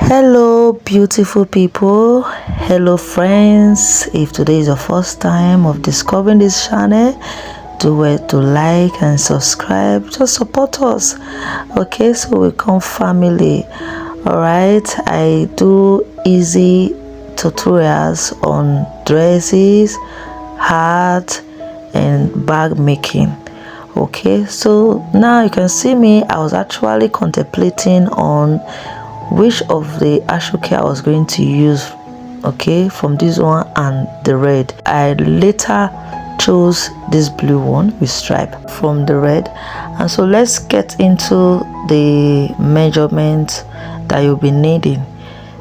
Hello beautiful people, hello friends. If today is your first time of discovering this channel, do it to like and subscribe, just support us. Okay, so we come family. All right, I do easy tutorials on dresses, hat and bag making. Okay, so now you can see me. I was actually contemplating on which of the ashoke I was going to use, okay, from this one and the red. I later chose this blue one with stripe from the red. And so let's get into the measurement that you'll be needing.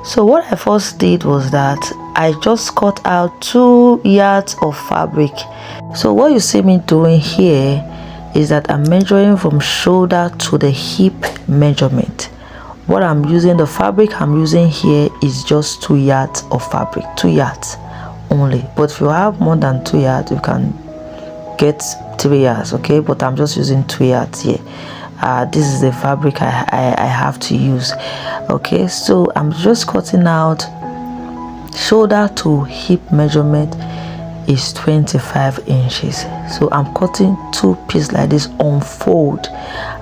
So what I first did was that I just cut out 2 yards of fabric. So what you see me doing here is that I'm measuring from shoulder to the hip measurement. What I'm using, the fabric I'm using here is just 2 yards of fabric, 2 yards only. But if you have more than 2 yards, you can get 3 yards, okay? But I'm just using 2 yards here. This is the fabric I have to use. Okay, so I'm just cutting out shoulder to hip measurement is 25 inches. So I'm cutting 2 pieces like this on fold.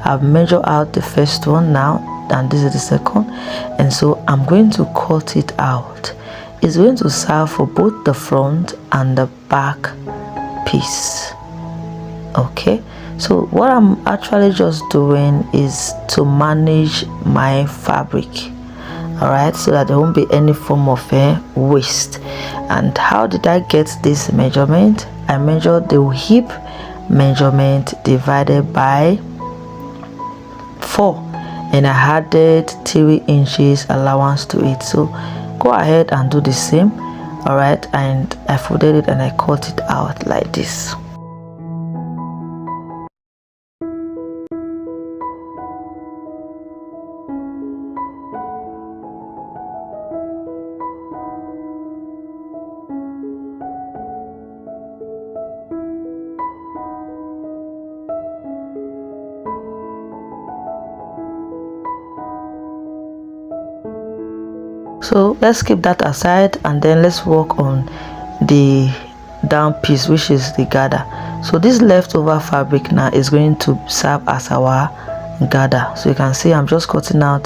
I've measured out the first one now, and this is the second, and so I'm going to cut it out. It's going to serve for both the front and the back piece. Okay, so what I'm actually just doing is to manage my fabric, all right, so that there won't be any form of waste. And how did I get this measurement? I measured the hip measurement divided by 4, and I added 3 inches allowance to it. So go ahead and do the same. All right, and I folded it and I cut it out like this. So let's keep that aside, and then let's work on the down piece, which is the gather. So this leftover fabric now is going to serve as our gather. So you can see I'm just cutting out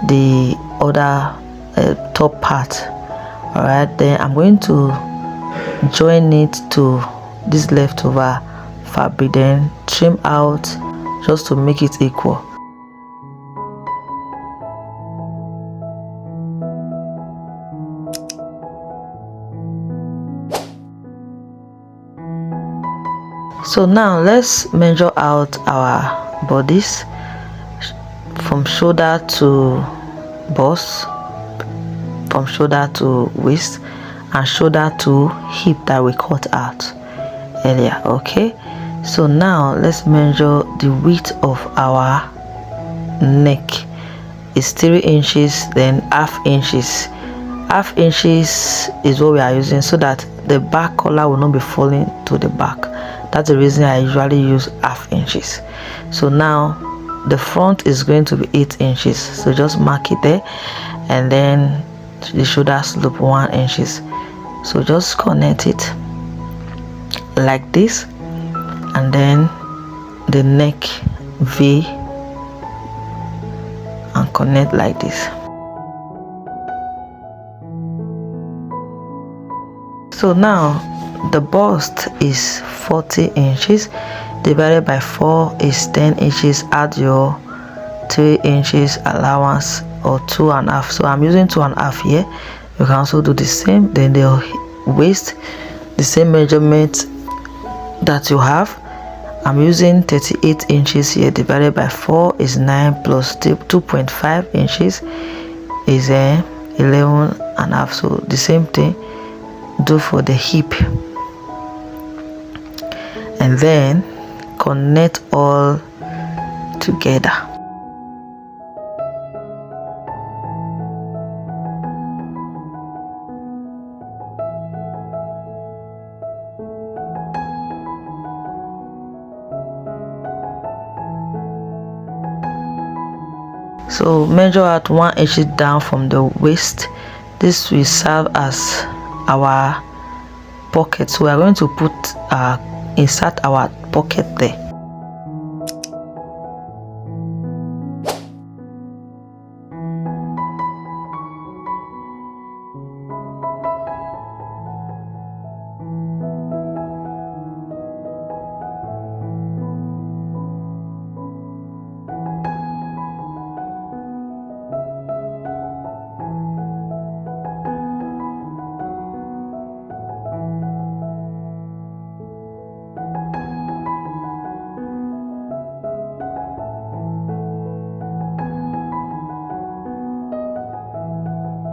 the other top part. All right, then I'm going to join it to this leftover fabric, then trim out just to make it equal. So now let's measure out our bodies from shoulder to bust, from shoulder to waist, and shoulder to hip that we cut out earlier. Okay, so now let's measure the width of our neck. It's 3 inches, then half inches. Half inches is what we are using so that the back collar will not be falling to the back. That's the reason I usually use half inches. So now the front is going to be 8 inches, so just mark it there, and then the shoulder slope 1 inches. So just connect it like this, and then the neck V, and connect like this. So now the bust is 40 inches divided by 4 is 10 inches. Add your 3 inches allowance, or 2.5. So I'm using 2.5 here. You can also do the same. Then the waist, the same measurement that you have. I'm using 38 inches here divided by 4 is 9 plus 2.5 inches is 11.5. So the same thing do for the hip, and then connect all together. So measure out 1 inch down from the waist. This will serve as our pocket. So we are going to put insert our pocket there.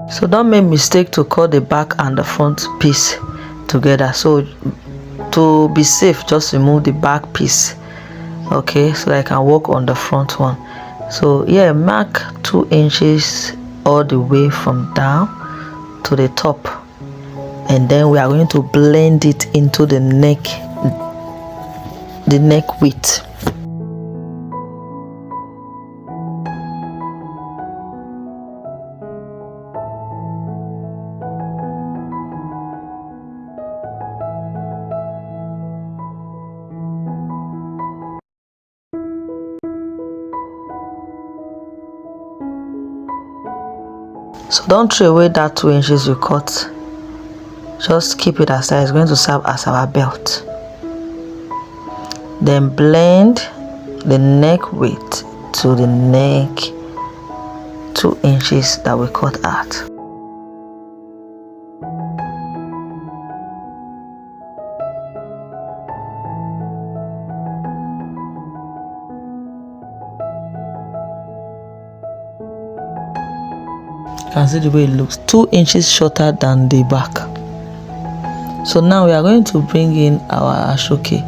So don't make mistake to cut the back and the front piece together. So to be safe, just remove the back piece, okay, so that I can work on the front one. So yeah, mark 2 inches all the way from down to the top, and then we are going to blend it into the neck width. So don't throw away that 2 inches you cut. Just keep it aside. It's going to serve as our belt. Then blend the neck width to the neck 2 inches that we cut out. You can see the way it looks, 2 inches shorter than the back. So now we are going to bring in our ashoke.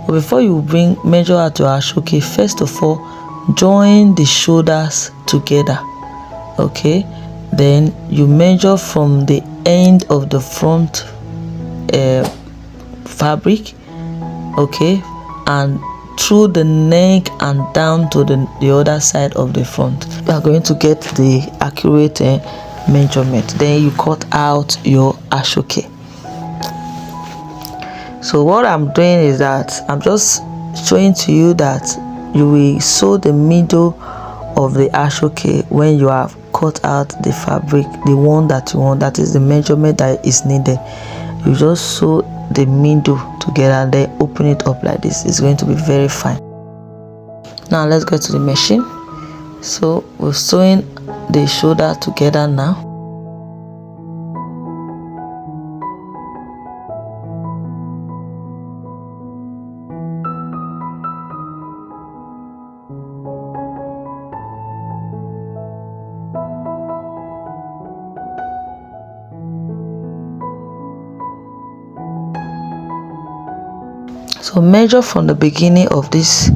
But before you measure out your ashoke, first of all, join the shoulders together, okay? Then you measure from the end of the front fabric, okay, and through the neck and down to the other side of the front. You are going to get the accurate measurement. Then you cut out your ashoke. So what I'm doing is that I'm just showing to you that you will sew the middle of the ashoke when you have cut out the fabric, the one that you want, that is the measurement that is needed. You just sew the middle together and then open it up like this. It's going to be very fine. Now let's go to the machine. So we're sewing the shoulder together now. So measure from the beginning of this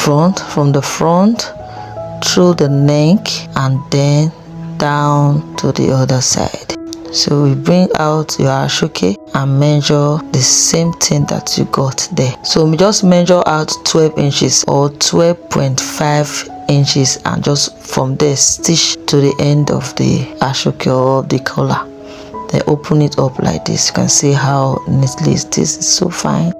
from the front through the neck and then down to the other side. So we bring out your ashoke and measure the same thing that you got there. So we just measure out 12 inches or 12.5 inches and just from there stitch to the end of the ashoke or of the collar. Then open it up like this. You can see how neatly this is so fine.